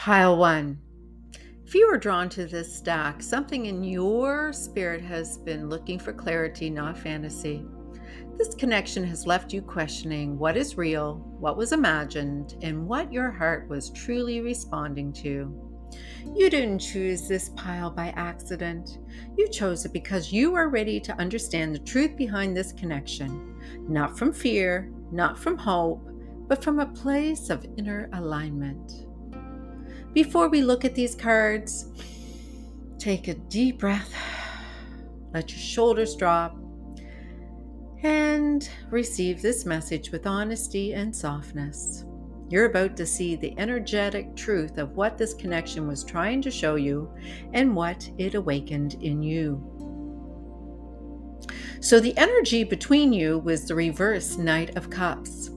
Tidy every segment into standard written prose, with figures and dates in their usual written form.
Pile 1. If you are drawn to this stack, something in your spirit has been looking for clarity, not fantasy. This connection has left you questioning what is real, what was imagined, and what your heart was truly responding to. You didn't choose this pile by accident. You chose it because you are ready to understand the truth behind this connection, not from fear, not from hope, but from a place of inner alignment. Before we look at these cards, take a deep breath, let your shoulders drop, and receive this message with honesty and softness. You're about to see the energetic truth of what this connection was trying to show you and what it awakened in you. So, the energy between you was the reverse Knight of Cups.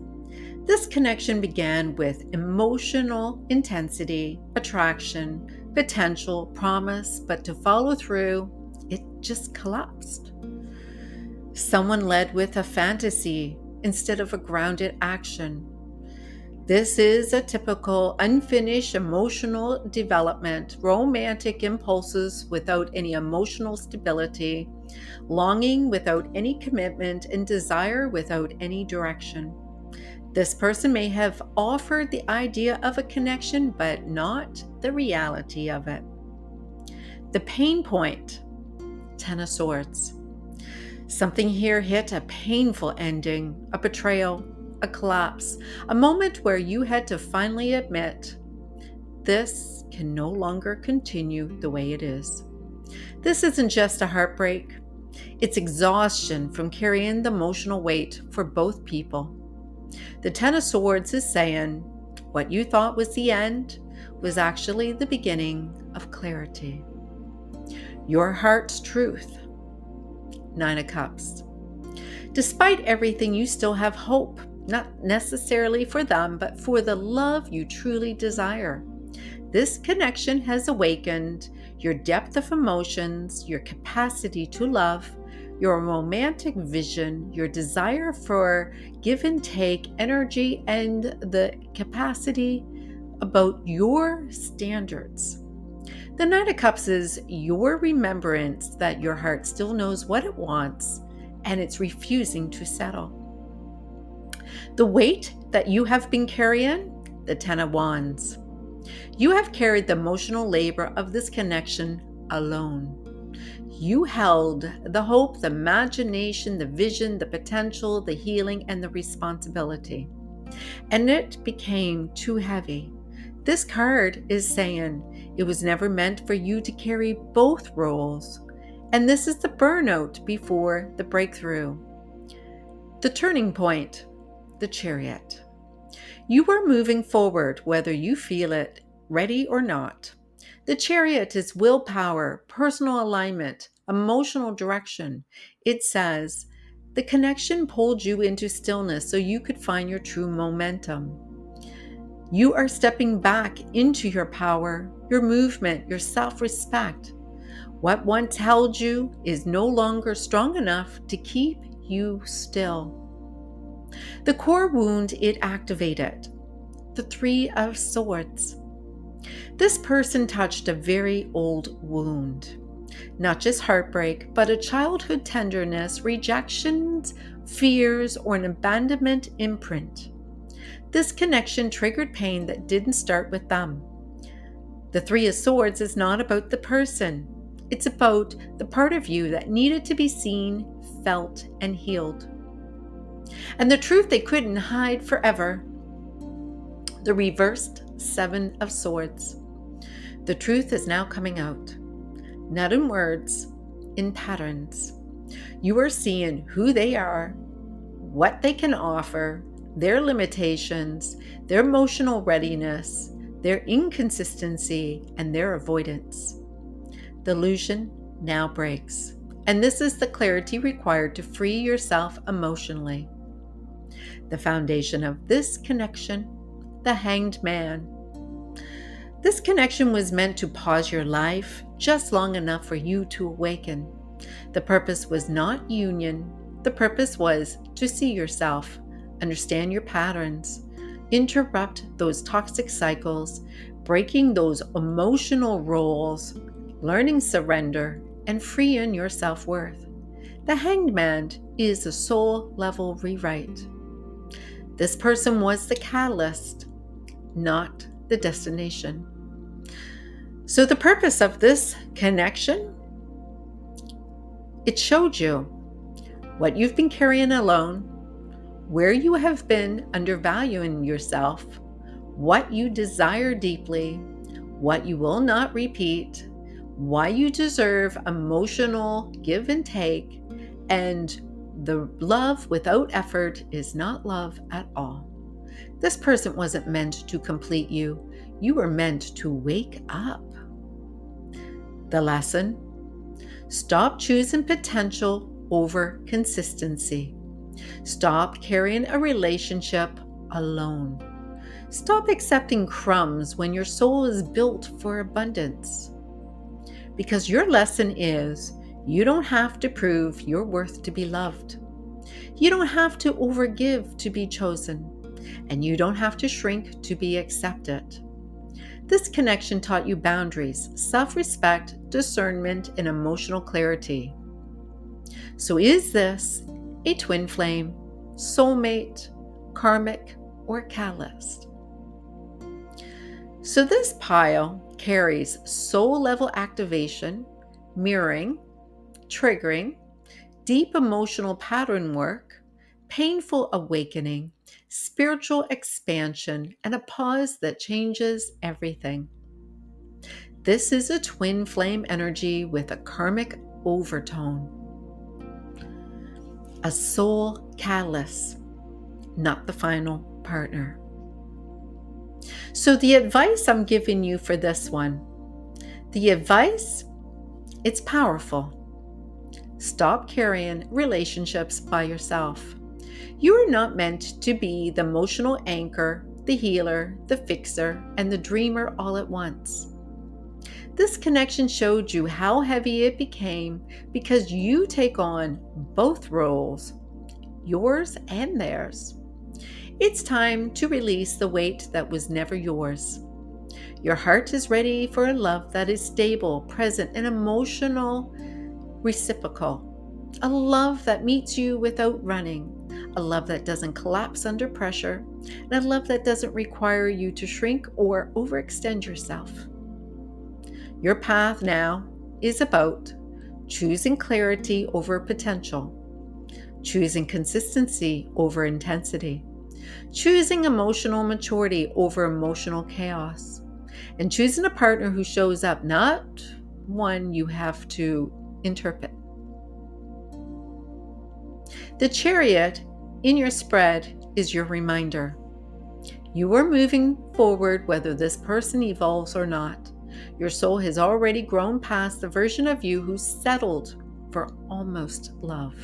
This connection began with emotional intensity, attraction, potential, promise, but to follow through, it just collapsed. Someone led with a fantasy instead of a grounded action. This is a typical unfinished emotional development, romantic impulses without any emotional stability, longing without any commitment, and desire without any direction. This person may have offered the idea of a connection, but not the reality of it. The pain point, Ten of Swords. Something here hit a painful ending, a betrayal, a collapse, a moment where you had to finally admit, this can no longer continue the way it is. This isn't just a heartbreak, it's exhaustion from carrying the emotional weight for both people. The Ten of Swords is saying what you thought was the end was actually the beginning of clarity. Your heart's truth. Nine of Cups. Despite everything, you still have hope, not necessarily for them, but for the love you truly desire. This connection has awakened your depth of emotions, your capacity to love, your romantic vision, your desire for give and take energy, and the capacity about your standards. The Knight of Cups is your remembrance that your heart still knows what it wants and it's refusing to settle. The weight that you have been carrying, the Ten of Wands. You have carried the emotional labor of this connection alone. You held the hope, the imagination, the vision, the potential, the healing, and the responsibility. And it became too heavy. This card is saying it was never meant for you to carry both roles. And this is the burnout before the breakthrough. The turning point, the Chariot. You are moving forward whether you feel it ready or not. The Chariot is willpower, personal alignment, emotional direction. It says, the connection pulled you into stillness so you could find your true momentum. You are stepping back into your power, your movement, your self-respect. What once held you is no longer strong enough to keep you still. The core wound it activated, the Three of Swords. This person touched a very old wound. Not just heartbreak, but a childhood tenderness, rejections, fears, or an abandonment imprint. This connection triggered pain that didn't start with them. The Three of Swords is not about the person. It's about the part of you that needed to be seen, felt, and healed. And the truth they couldn't hide forever. The reversed Seven of Swords. The truth is now coming out. Not in words, in patterns. You are seeing who they are, what they can offer, their limitations, their emotional readiness, their inconsistency, and their avoidance. The illusion now breaks, and this is the clarity required to free yourself emotionally. The foundation of this connection, the Hanged Man. This connection was meant to pause your life just long enough for you to awaken. The purpose was not union. The purpose was to see yourself, understand your patterns, interrupt those toxic cycles, breaking those emotional roles, learning surrender, and freeing your self-worth. The Hanged Man is a soul-level rewrite. This person was the catalyst, not the destination. So the purpose of this connection, it showed you what you've been carrying alone, where you have been undervaluing yourself, what you desire deeply, what you will not repeat, why you deserve emotional give and take, and the love without effort is not love at all. This person wasn't meant to complete you. You were meant to wake up. The lesson: stop choosing potential over consistency. Stop carrying a relationship alone. Stop accepting crumbs when your soul is built for abundance. Because your lesson is, you don't have to prove your worth to be loved. You don't have to overgive to be chosen. And you don't have to shrink to be accepted. This connection taught you boundaries, self-respect, discernment, and emotional clarity. So is this a twin flame, soulmate, karmic, or catalyst? So this pile carries soul-level activation, mirroring, triggering, deep emotional pattern work, painful awakening, spiritual expansion, and a pause that changes everything. This is a twin flame energy with a karmic overtone. A soul catalyst, not the final partner. So the advice I'm giving you for this one, the advice, it's powerful. Stop carrying relationships by yourself. You are not meant to be the emotional anchor, the healer, the fixer, and the dreamer all at once. This connection showed you how heavy it became because you take on both roles, yours and theirs. It's time to release the weight that was never yours. Your heart is ready for a love that is stable, present, and emotional, reciprocal. A love that meets you without running. A love that doesn't collapse under pressure. And a love that doesn't require you to shrink or overextend yourself. Your path now is about choosing clarity over potential, choosing consistency over intensity, choosing emotional maturity over emotional chaos, and choosing a partner who shows up, not one you have to interpret. The Chariot in your spread is your reminder. You are moving forward whether this person evolves or not. Your soul has already grown past the version of you who settled for almost love.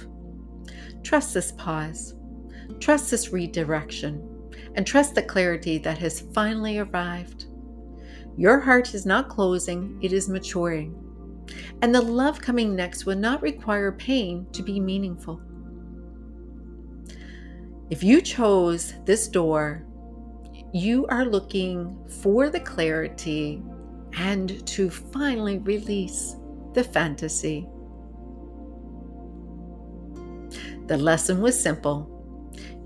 Trust this pause. Trust this redirection. And trust the clarity that has finally arrived. Your heart is not closing, it is maturing. And the love coming next will not require pain to be meaningful. If you chose this door, you are looking for the clarity and to finally release the fantasy. The lesson was simple.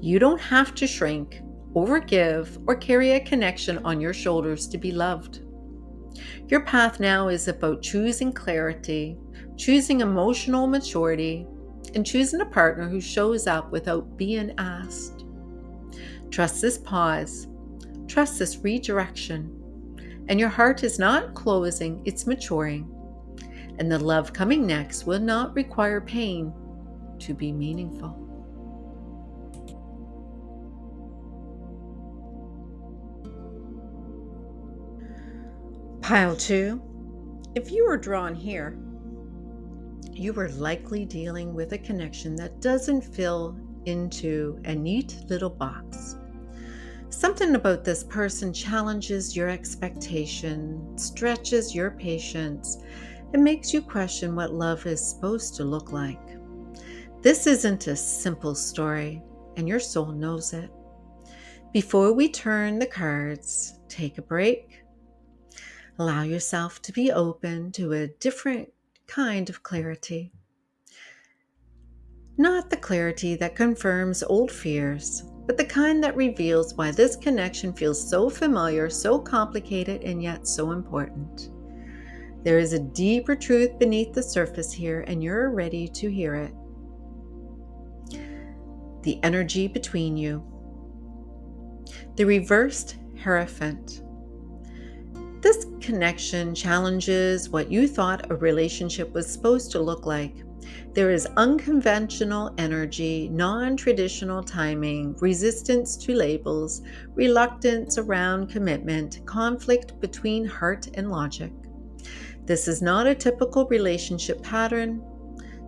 You don't have to shrink, overgive, or carry a connection on your shoulders to be loved. Your path now is about choosing clarity, choosing emotional maturity, and choosing a partner who shows up without being asked. Trust this pause. Trust this redirection. And your heart is not closing, it's maturing. And the love coming next will not require pain to be meaningful. Pile 2. If you were drawn here, you were likely dealing with a connection that doesn't fill into a neat little box. Something about this person challenges your expectation, stretches your patience, and makes you question what love is supposed to look like. This isn't a simple story, and your soul knows it. Before we turn the cards, take a break, Allow yourself to be open to a different kind of clarity. Not the clarity that confirms old fears, but the kind that reveals why this connection feels so familiar, so complicated, and yet so important. There is a deeper truth beneath the surface here, and you're ready to hear it. The energy between you. The reversed Hierophant. This connection challenges what you thought a relationship was supposed to look like. There is unconventional energy, non-traditional timing, resistance to labels, reluctance around commitment, conflict between heart and logic. This is not a typical relationship pattern.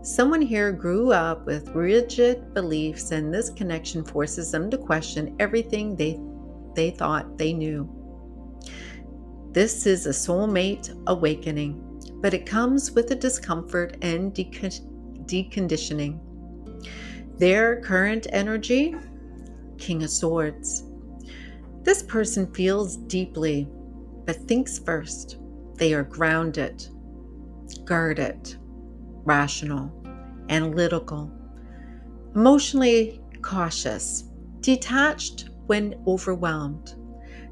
Someone here grew up with rigid beliefs, and this connection forces them to question everything they thought they knew. This is a soulmate awakening, but it comes with a discomfort and deconditioning. Their current energy, King of Swords. This person feels deeply, but thinks first. They are grounded, guarded, rational, analytical, emotionally cautious, detached when overwhelmed.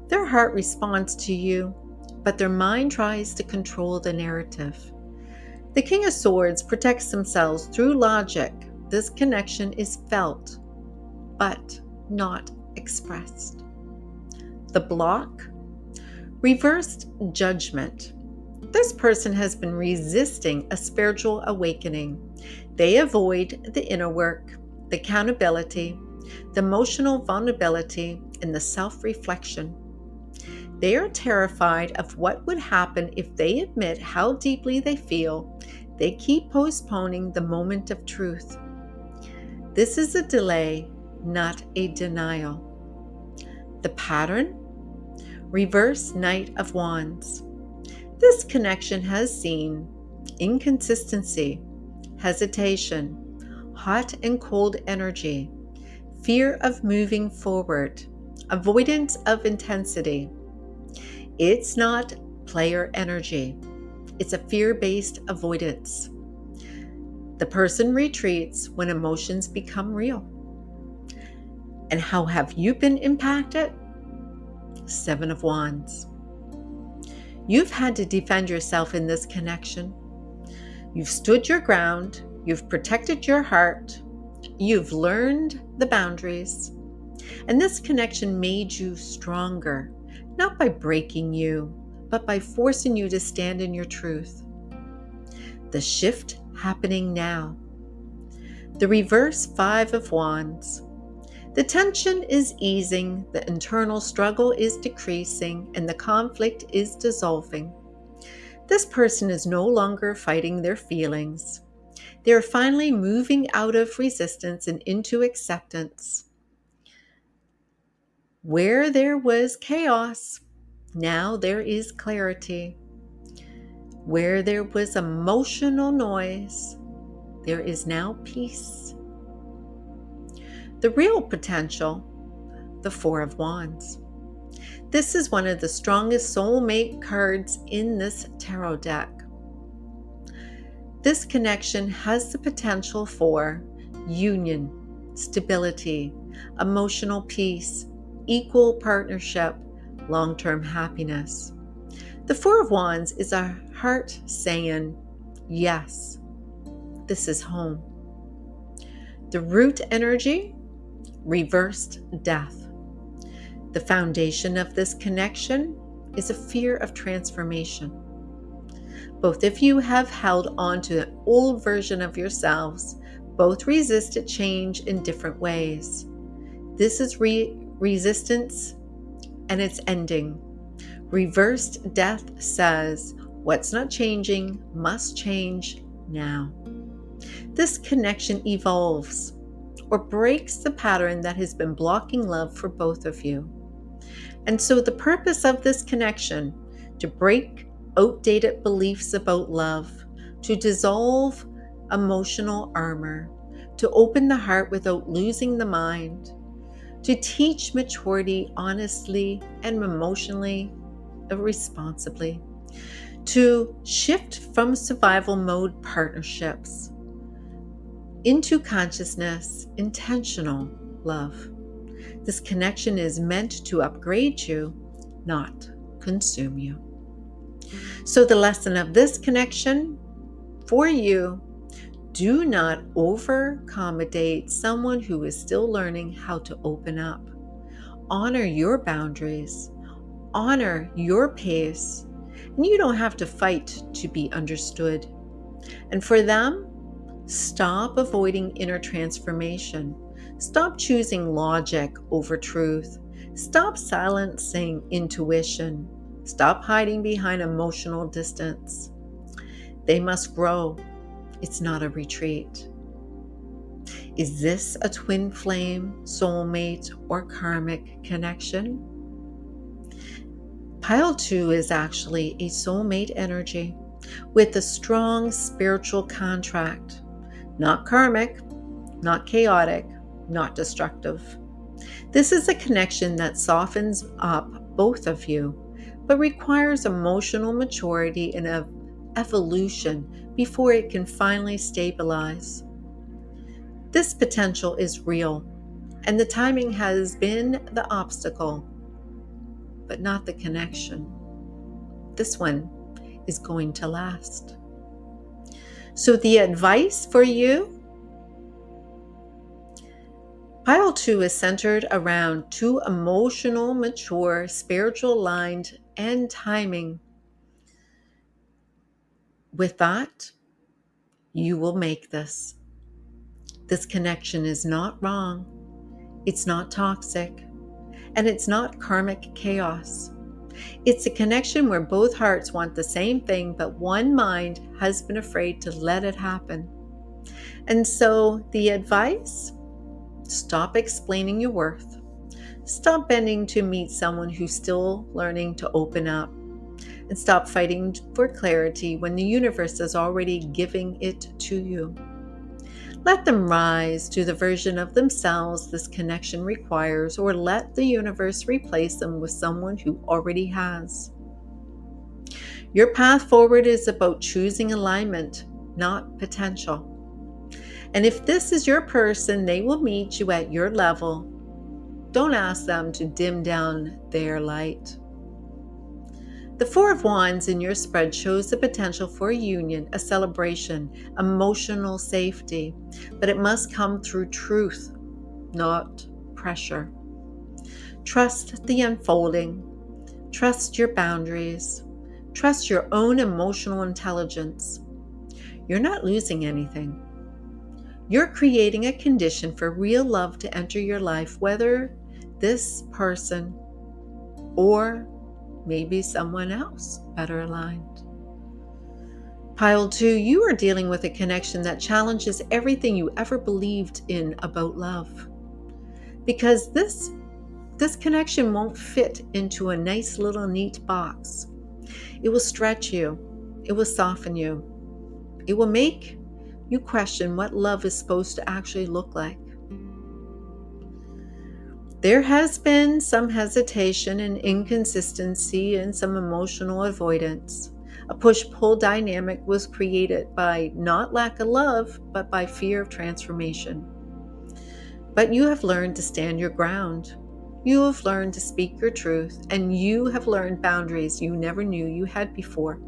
Their heart responds to you, but their mind tries to control the narrative. The King of Swords protects themselves through logic. This connection is felt, but not expressed. The block, reversed judgment. This person has been resisting a spiritual awakening. They avoid the inner work, the accountability, the emotional vulnerability, and the self-reflection. They are terrified of what would happen if they admit how deeply they feel. They keep postponing the moment of truth. This is a delay, not a denial. The pattern, reverse Knight of Wands. This connection has seen inconsistency, hesitation, hot and cold energy, fear of moving forward, avoidance of intensity. It's not player energy. It's a fear-based avoidance. The person retreats when emotions become real. And how have you been impacted? Seven of Wands. You've had to defend yourself in this connection. You've stood your ground. You've protected your heart. You've learned the boundaries. And this connection made you stronger, not by breaking you, but by forcing you to stand in your truth. The shift happening now. The reverse Five of Wands. The tension is easing, the internal struggle is decreasing, and the conflict is dissolving. This person is no longer fighting their feelings. They are finally moving out of resistance and into acceptance. Where there was chaos, now there is clarity. Where there was emotional noise, there is now peace. The real potential, the Four of Wands. This is one of the strongest soulmate cards in this tarot deck. This connection has the potential for union, stability, emotional peace, equal partnership, long-term happiness. The Four of Wands is a heart saying, yes, this is home. The root energy, reversed death. The foundation of this connection is a fear of transformation. Both of you have held on to an old version of yourselves. Both resisted change in different ways. This is resistance, and it's ending. Reversed death says, what's not changing must change now. This connection evolves or breaks the pattern that has been blocking love for both of you. And so the purpose of this connection, to break outdated beliefs about love, to dissolve emotional armor, to open the heart without losing the mind, to teach maturity honestly and emotionally responsibly, to shift from survival mode partnerships into consciousness, intentional love. This connection is meant to upgrade you, not consume you. So, the lesson of this connection for you: do not over accommodate someone who is still learning how to open up. Honor your boundaries, honor your pace, and you don't have to fight to be understood. And for them, stop avoiding inner transformation. Stop choosing logic over truth. Stop silencing intuition. Stop hiding behind emotional distance. They must grow. It's not a retreat. Is this a twin flame, soulmate, or karmic connection? Pile 2 is actually a soulmate energy with a strong spiritual contract. Not karmic, not chaotic, not destructive. This is a connection that softens up both of you, but requires emotional maturity and evolution before it can finally stabilize. This potential is real, and the timing has been the obstacle, but not the connection. This one is going to last. So, the advice for you: Pile 2 is centered around two emotional, mature, spiritual aligned, and timing. With that, you will make this. This connection is not wrong, it's not toxic, and it's not karmic chaos. It's a connection where both hearts want the same thing, but one mind has been afraid to let it happen. And so, the advice: stop explaining your worth. Stop bending to meet someone who's still learning to open up. And stop fighting for clarity when the universe is already giving it to you. Let them rise to the version of themselves this connection requires, or let the universe replace them with someone who already has. Your path forward is about choosing alignment, not potential. And if this is your person, they will meet you at your level. Don't ask them to dim down their light. The Four of Wands in your spread shows the potential for a union, a celebration, emotional safety, but it must come through truth, not pressure. Trust the unfolding. Trust your boundaries. Trust your own emotional intelligence. You're not losing anything. You're creating a condition for real love to enter your life, whether this person or maybe someone else better aligned. Pile 2, you are dealing with a connection that challenges everything you ever believed in about love. Because this connection won't fit into a nice little neat box. It will stretch you. It will soften you. It will make you question what love is supposed to actually look like. There has been some hesitation and inconsistency and some emotional avoidance. A push-pull dynamic was created by not lack of love, but by fear of transformation. But you have learned to stand your ground. You have learned to speak your truth, and you have learned boundaries you never knew you had before.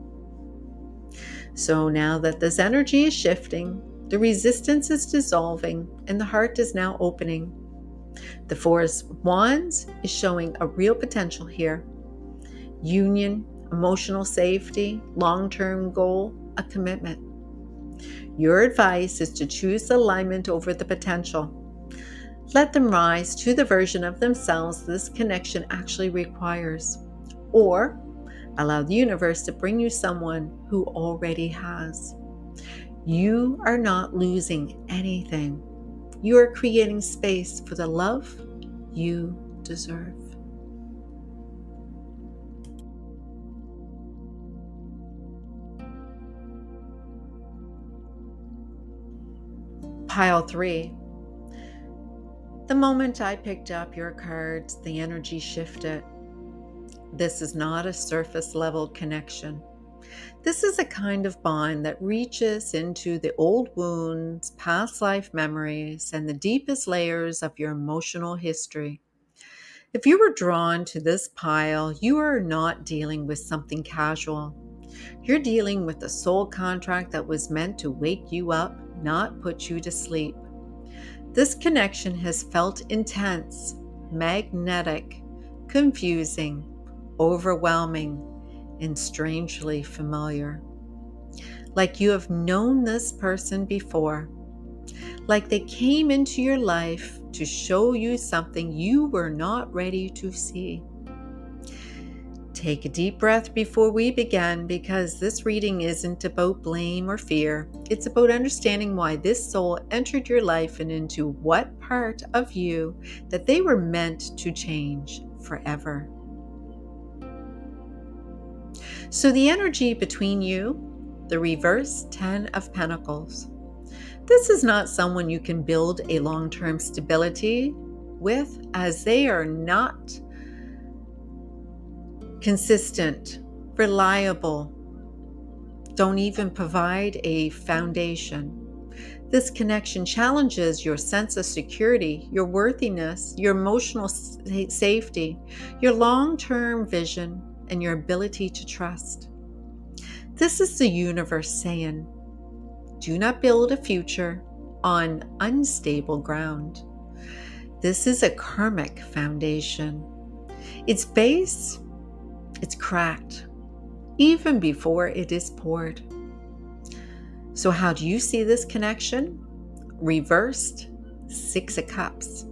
So now that this energy is shifting, the resistance is dissolving, and the heart is now opening. The Four of Wands is showing a real potential here. Union, emotional safety, long-term goal, a commitment. Your advice is to choose alignment over the potential. Let them rise to the version of themselves this connection actually requires. Or allow the universe to bring you someone who already has. You are not losing anything. You are creating space for the love you deserve. Pile 3. The moment I picked up your cards, the energy shifted. This is not a surface level connection. This is a kind of bond that reaches into the old wounds, past life memories, and the deepest layers of your emotional history. If you were drawn to this pile, you are not dealing with something casual. You're dealing with a soul contract that was meant to wake you up, not put you to sleep. This connection has felt intense, magnetic, confusing, overwhelming, and strangely familiar. Like you have known this person before. Like they came into your life to show you something you were not ready to see. Take a deep breath before we begin, because this reading isn't about blame or fear. It's about understanding why this soul entered your life and into what part of you that they were meant to change forever. So the energy between you, the reverse 10 of Pentacles. This is not someone you can build a long-term stability with, as they are not consistent, reliable, don't even provide a foundation. This connection challenges your sense of security, your worthiness, your emotional safety, your long-term vision, and your ability to trust. This is the universe saying, do not build a future on unstable ground. This is a karmic foundation. Its base, it's cracked, even before it is poured. So how do you see this connection? Reversed, 6 of Cups.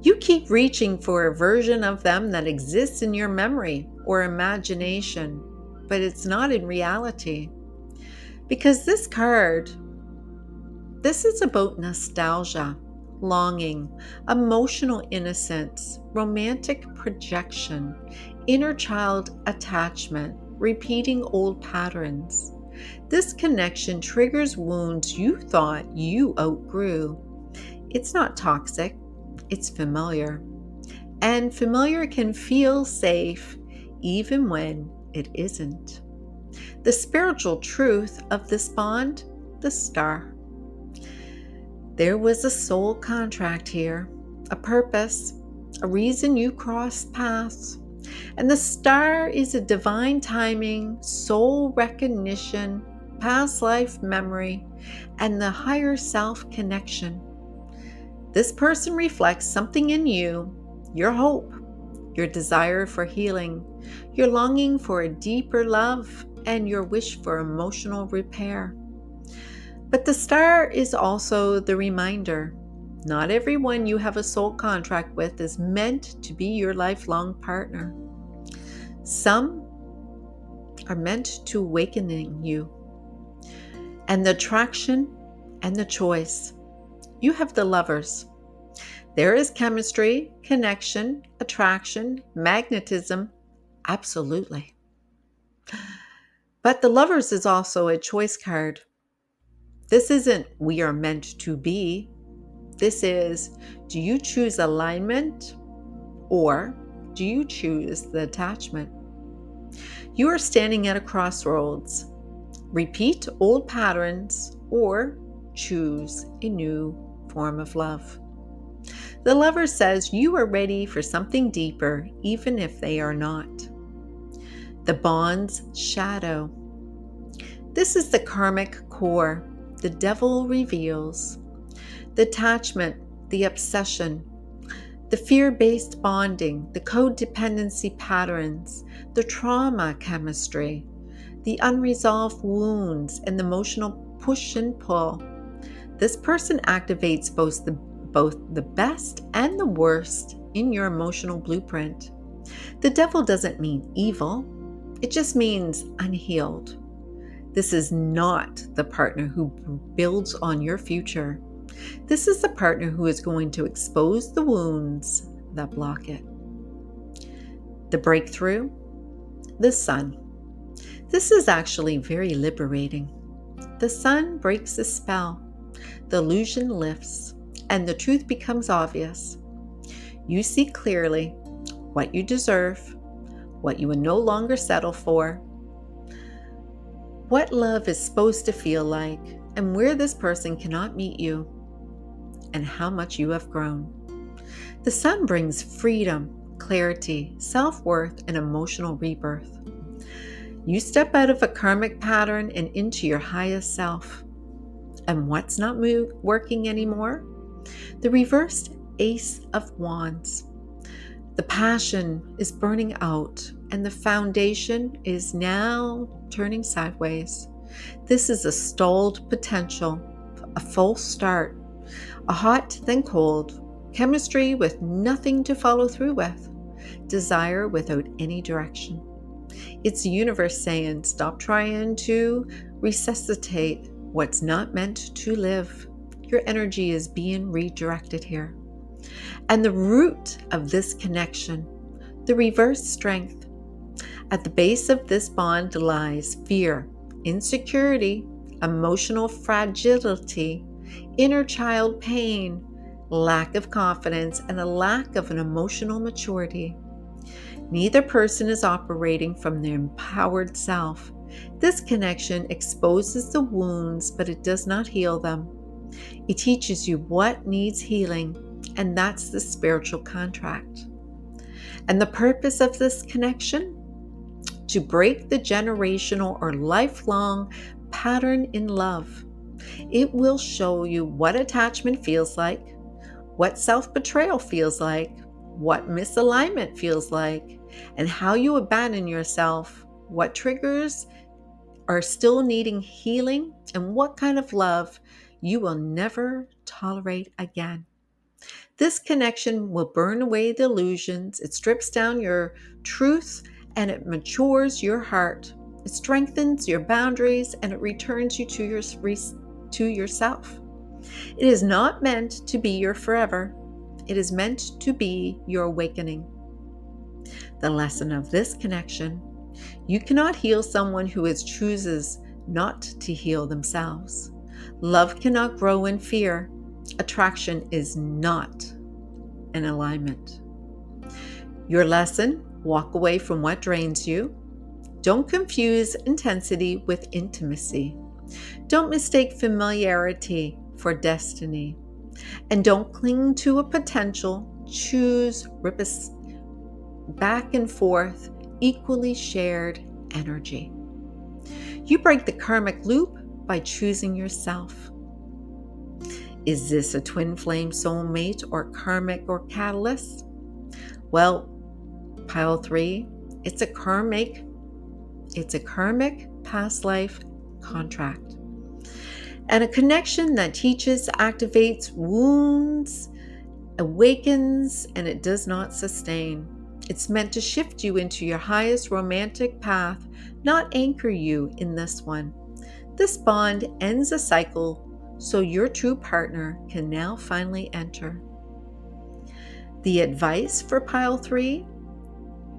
You keep reaching for a version of them that exists in your memory or imagination, but it's not in reality. Because this card, this is about nostalgia, longing, emotional innocence, romantic projection, inner child attachment, repeating old patterns. This connection triggers wounds you thought you outgrew. It's not toxic, it's familiar. And familiar can feel safe even when it isn't. The spiritual truth of this bond, the star. There was a soul contract here, a purpose, a reason you crossed paths. And the star is a divine timing, soul recognition, past life memory, and the higher self connection. This person reflects something in you, your hope, your desire for healing, your longing for a deeper love, and your wish for emotional repair. But the star is also the reminder. Not everyone you have a soul contract with is meant to be your lifelong partner. Some are meant to awaken you. And the attraction and the choice. You have the Lovers. There is chemistry, connection, attraction, magnetism. Absolutely. But the Lovers is also a choice card. This isn't we are meant to be. This is, do you choose alignment or do you choose the attachment? You are standing at a crossroads. Repeat old patterns or choose a new form of love. The Lover says you are ready for something deeper, even if they are not. The Bond's shadow. This is the karmic core. The devil reveals. The attachment, the obsession, the fear-based bonding, the codependency patterns, the trauma chemistry, the unresolved wounds, and the emotional push and pull. This person activates both the best and the worst in your emotional blueprint. The devil doesn't mean evil. It just means unhealed. This is not the partner who builds on your future. This is the partner who is going to expose the wounds that block it. The breakthrough, the sun. This is actually very liberating. The sun breaks the spell. The illusion lifts, and the truth becomes obvious. You see clearly what you deserve, what you will no longer settle for. what love is supposed to feel like, and where this person cannot meet you, and how much you have grown. The sun brings freedom, clarity, self-worth, and emotional rebirth. You step out of a karmic pattern and into your highest self. And what's not working anymore? The reversed Ace of Wands. The passion is burning out, and the foundation is now turning sideways. This is a stalled potential, a false start, a hot then cold, chemistry with nothing to follow through with, desire without any direction. It's the universe saying, stop trying to resuscitate what's not meant to live. Your energy is being redirected here. And the root of this connection, the reverse strength. At the base of this bond lies fear, insecurity, emotional fragility, inner child pain, lack of confidence, and a lack of an emotional maturity. Neither person is operating from their empowered self. This connection exposes the wounds, but it does not heal them. It teaches you what needs healing, and that's the spiritual contract. And the purpose of this connection? To break the generational or lifelong pattern in love. It will show you what attachment feels like, what self-betrayal feels like, what misalignment feels like, and how you abandon yourself, what triggers are still needing healing, and what kind of love you will never tolerate again. This connection will burn away the illusions, it strips down your truth, and it matures your heart. It strengthens your boundaries, and it returns you to yourself. It is not meant to be your forever. It is meant to be your awakening. The lesson of this connection: you cannot heal someone who chooses not to heal themselves. Love cannot grow in fear. Attraction is not an alignment. Your lesson: walk away from what drains you. Don't confuse intensity with intimacy. Don't mistake familiarity for destiny. And don't cling to a potential. Choose back and forth, equally shared energy. You break the karmic loop by choosing yourself. Is this a twin flame soulmate or karmic or catalyst? Well, pile 3, it's a karmic past life contract. And a connection that teaches, activates wounds, awakens, and it does not sustain. It's meant to shift you into your highest romantic path, not anchor you in this one. This bond ends a cycle, so your true partner can now finally enter. The advice for pile 3: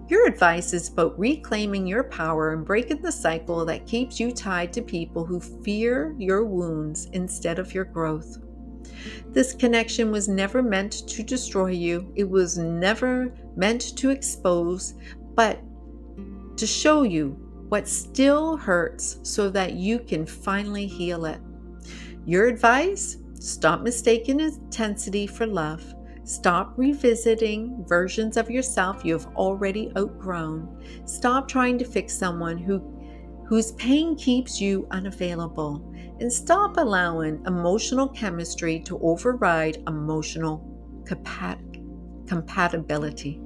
your advice is about reclaiming your power and breaking the cycle that keeps you tied to people who fear your wounds instead of your growth. This connection was never meant to destroy you. It was never meant to expose, but to show you what still hurts so that you can finally heal it. Your advice: stop mistaking intensity for love. Stop revisiting versions of yourself you have already outgrown. Stop trying to fix someone whose pain keeps you unavailable. And stop allowing emotional chemistry to override emotional compatibility.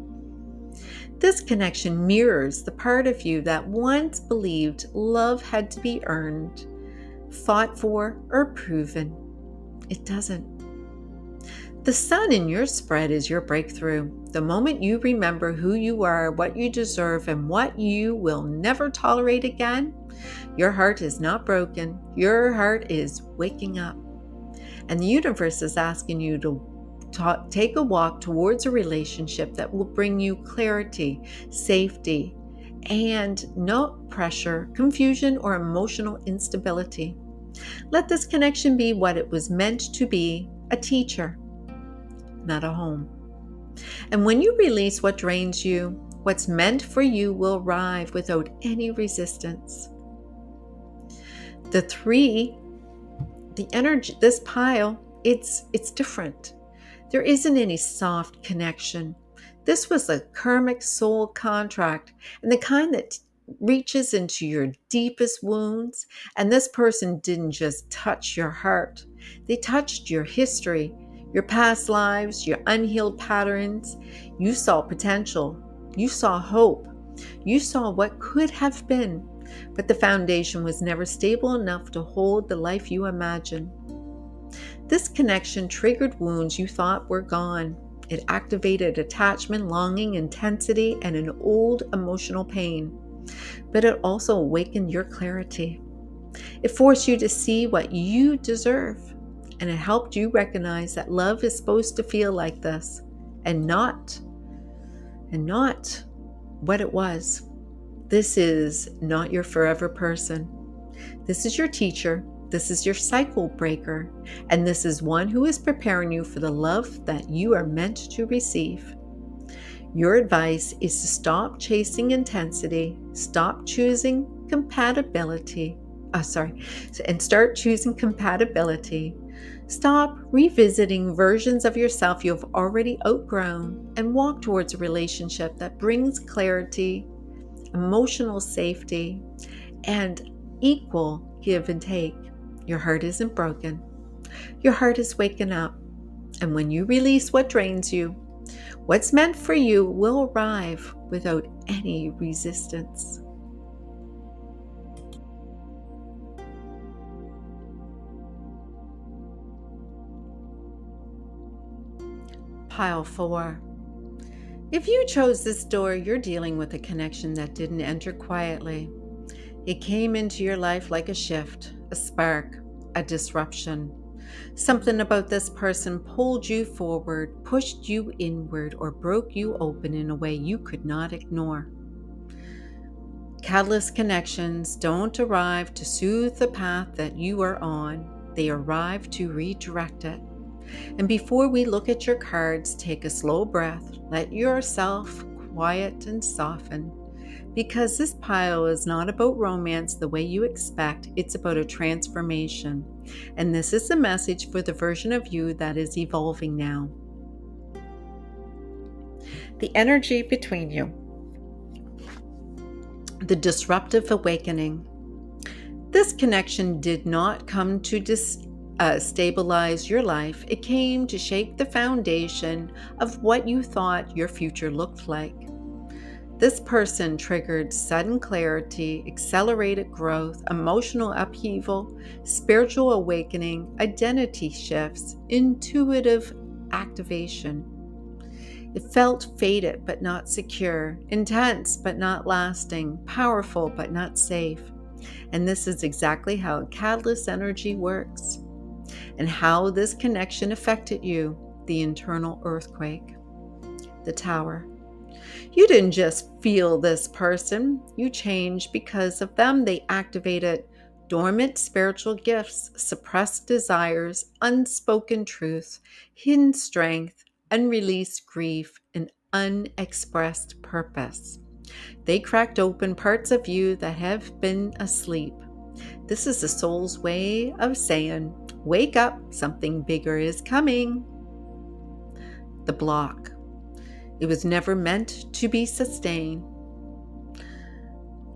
This connection mirrors the part of you that once believed love had to be earned, fought for, or proven. It doesn't. The sun in your spread is your breakthrough. The moment you remember who you are, what you deserve, and what you will never tolerate again, your heart is not broken. Your heart is waking up. And the universe is asking you to take a walk towards a relationship that will bring you clarity, safety, and no pressure, confusion, or emotional instability. Let this connection be what it was meant to be: a teacher, not a home. And when you release what drains you, what's meant for you will arrive without any resistance. The three, the energy, this pile, it's different. There isn't any soft connection. This was a karmic soul contract, and the kind that reaches into your deepest wounds. And this person didn't just touch your heart, they touched your history, your past lives, your unhealed patterns. You saw potential, you saw hope, you saw what could have been, but the foundation was never stable enough to hold the life you imagined. This connection triggered wounds you thought were gone. It activated attachment, longing, intensity, and an old emotional pain. But it also awakened your clarity. It forced you to see what you deserve. And it helped you recognize that love is supposed to feel like this and not what it was. This is not your forever person. This is your teacher. This is your cycle breaker. And this is one who is preparing you for the love that you are meant to receive. Your advice is to stop chasing intensity, stop choosing compatibility. And start choosing compatibility. Stop revisiting versions of yourself you have already outgrown and walk towards a relationship that brings clarity, emotional safety, and equal give and take. Your heart isn't broken. Your heart is waking up. And when you release what drains you, what's meant for you will arrive without any resistance. Pile 4. If you chose this door, you're dealing with a connection that didn't enter quietly. It came into your life like a shift, a spark, a disruption. Something about this person pulled you forward, pushed you inward, or broke you open in a way you could not ignore. Catalyst connections don't arrive to soothe the path that you are on. They arrive to redirect it. And before we look at your cards, take a slow breath. Let yourself quiet and soften. Because this pile is not about romance the way you expect, it's about a transformation. And this is a message for the version of you that is evolving now. The energy between you. The disruptive awakening. This connection did not come to stabilize your life. It came to shake the foundation of what you thought your future looked like. This person triggered sudden clarity, accelerated growth, emotional upheaval, spiritual awakening, identity shifts, intuitive activation. It felt fated but not secure, intense but not lasting, powerful but not safe. And this is exactly how catalyst energy works, and how this connection affected you, the internal earthquake. The Tower. You didn't just feel this person, you changed because of them. They activated dormant spiritual gifts, suppressed desires, unspoken truth, hidden strength, unreleased grief, and unexpressed purpose. They cracked open parts of you that have been asleep. This is the soul's way of saying, wake up, something bigger is coming. The block. It was never meant to be sustained.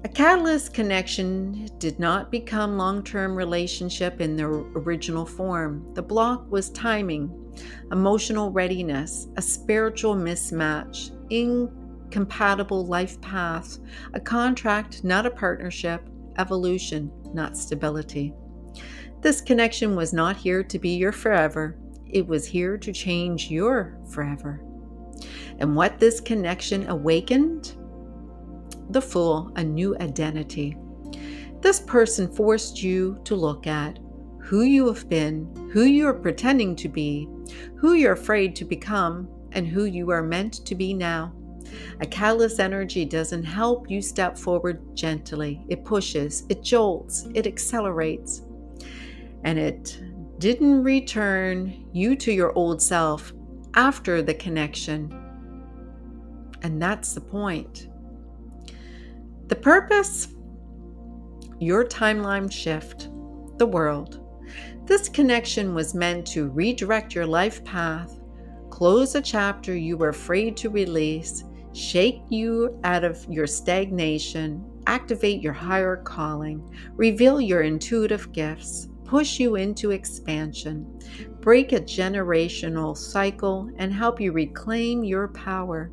A catalyst connection did not become long-term relationship in their original form. The block was timing, emotional readiness, a spiritual mismatch, incompatible life path, a contract, not a partnership, evolution, not stability. This connection was not here to be your forever. It was here to change your forever. And what this connection awakened? The Fool, a new identity. This person forced you to look at who you have been, who you are pretending to be, who you're afraid to become, and who you are meant to be now. A catalyst energy doesn't help you step forward gently. It pushes, it jolts, it accelerates. And it didn't return you to your old self after the connection. And that's the point. The purpose? Your timeline shift. the world. This connection was meant to redirect your life path, close a chapter you were afraid to release, shake you out of your stagnation, activate your higher calling, reveal your intuitive gifts, push you into expansion, break a generational cycle, and help you reclaim your power.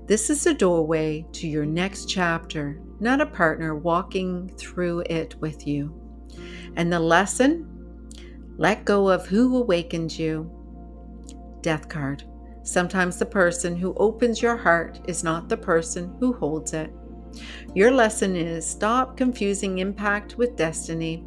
This is a doorway to your next chapter, not a partner walking through it with you. And the lesson? Let go of who awakened you. Death card. Sometimes the person who opens your heart is not the person who holds it. Your lesson is stop confusing impact with destiny.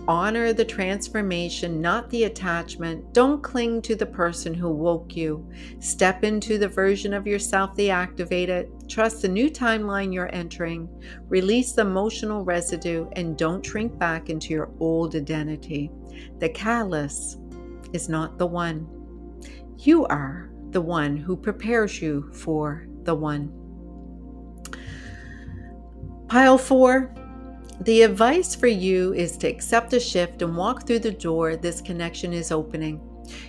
Honor the transformation, not the attachment. Don't cling to the person who woke you. Step into the version of yourself they activated. Trust the new timeline you're entering. Release the emotional residue and don't shrink back into your old identity. The catalyst is not the one. You are the one who prepares you for the one. Pile 4. The advice for you is to accept a shift and walk through the door this connection is opening.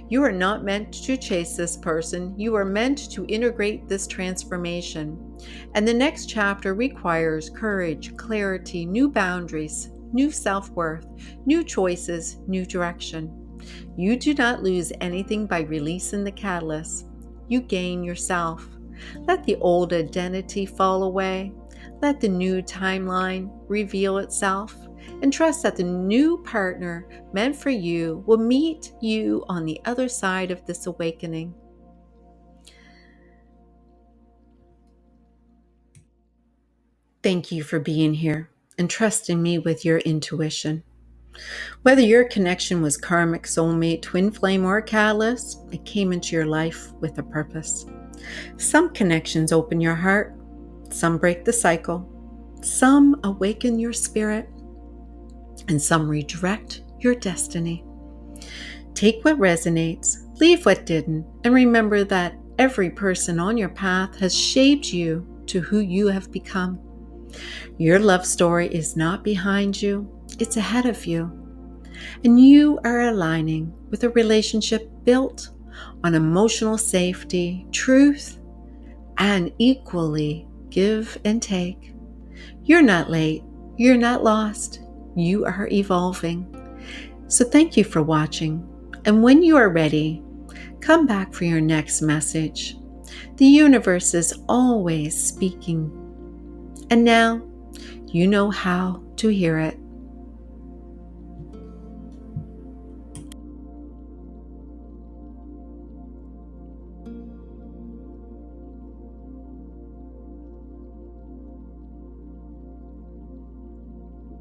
You are not meant to chase this person. You are meant to integrate this transformation. And the next chapter requires courage, clarity, new boundaries, new self-worth, new choices, new direction. You do not lose anything by releasing the catalyst. You gain yourself. Let the old identity fall away. Let the new timeline reveal itself, and trust that the new partner meant for you will meet you on the other side of this awakening. Thank you for being here and trusting me with your intuition. Whether your connection was karmic, soulmate, twin flame, or a catalyst, it came into your life with a purpose. Some connections open your heart, some break the cycle, some awaken your spirit, and some redirect your destiny. Take what resonates, leave what didn't, and remember that every person on your path has shaped you to who you have become. Your love story is not behind you, it's ahead of you. And you are aligning with a relationship built on emotional safety, truth, and equally give and take. You're not late. You're not lost. You are evolving. So thank you for watching. And when you are ready, come back for your next message. The universe is always speaking. And now you know how to hear it.